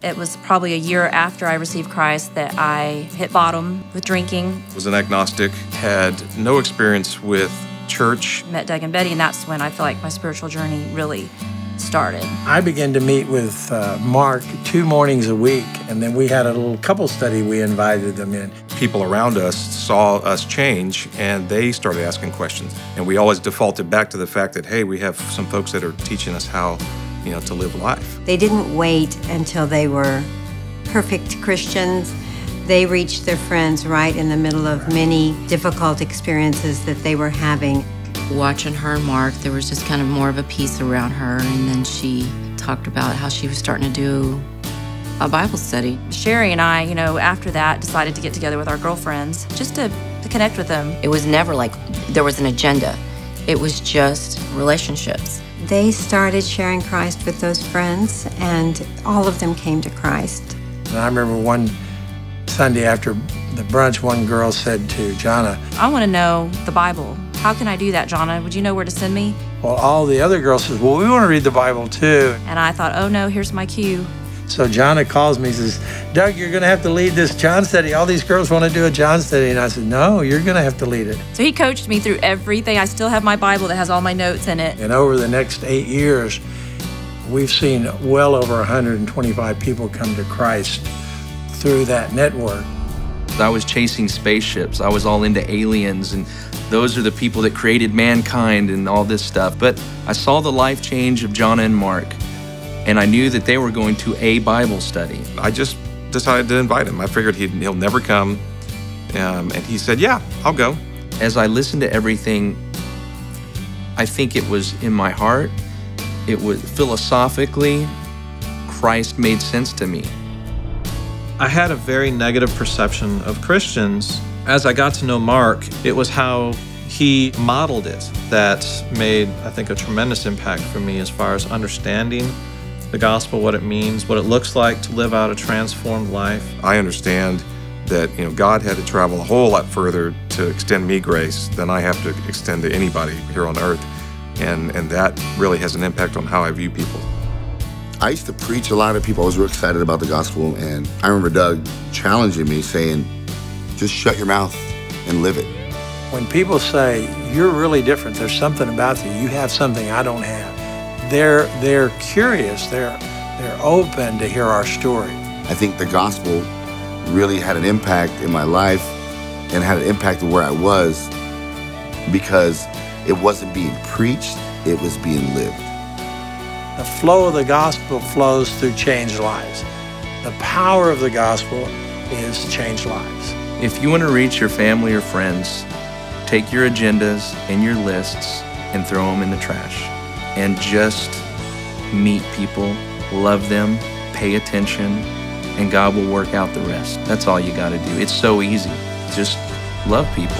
It was probably a year after I received Christ that I hit bottom with drinking. Was an agnostic, had no experience with church. Met Doug and Betty, and that's when I feel like my spiritual journey really started. I began to meet with Mark 2 mornings a week, and then we had a little couple study we invited them in. People around us saw us change, and they started asking questions. And we always defaulted back to the fact that, hey, we have some folks that are teaching us how, to live life. They didn't wait until they were perfect Christians. They reached their friends right in the middle of many difficult experiences that they were having. Watching her and Mark, there was just kind of more of a peace around her, and then she talked about how she was starting to do a Bible study. Sherry and I, after that, decided to get together with our girlfriends just to connect with them. It was never like there was an agenda. It was just relationships. They started sharing Christ with those friends, and all of them came to Christ. And I remember one Sunday after the brunch, one girl said to Jonna, I want to know the Bible. How can I do that, Jonna? Would you know where to send me? Well, all the other girls said, well, we want to read the Bible too. And I thought, oh no, here's my cue. So Jonna calls me and says, Doug, you're going to have to lead this John study. All these girls want to do a John study. And I said, no, you're going to have to lead it. So he coached me through everything. I still have my Bible that has all my notes in it. And over the next 8 years, we've seen well over 125 people come to Christ through that network. I was chasing spaceships. I was all into aliens, and those are the people that created mankind and all this stuff. But I saw the life change of Jonna and Mark, and I knew that they were going to a Bible study. I just decided to invite him. I figured he'll never come, and he said, yeah, I'll go. As I listened to everything, I think it was in my heart. It was philosophically, Christ made sense to me. I had a very negative perception of Christians. As I got to know Mark, it was how he modeled it that made, I think, a tremendous impact for me as far as understanding the gospel, what it means, what it looks like to live out a transformed life. I understand that God had to travel a whole lot further to extend me grace than I have to extend to anybody here on earth, and that really has an impact on how I view people. I used to preach a lot of people. I was real excited about the gospel, and I remember Doug challenging me, saying, just shut your mouth and live it. When people say, you're really different, there's something about you, you have something I don't have, they're curious, they're open to hear our story. I think the gospel really had an impact in my life and had an impact of where I was, because it wasn't being preached, it was being lived. The flow of the gospel flows through changed lives. The power of the gospel is changed lives. If you want to reach your family or friends, take your agendas and your lists and throw them in the trash. And just meet people, love them, pay attention, and God will work out the rest. That's all you got to do. It's so easy. Just love people.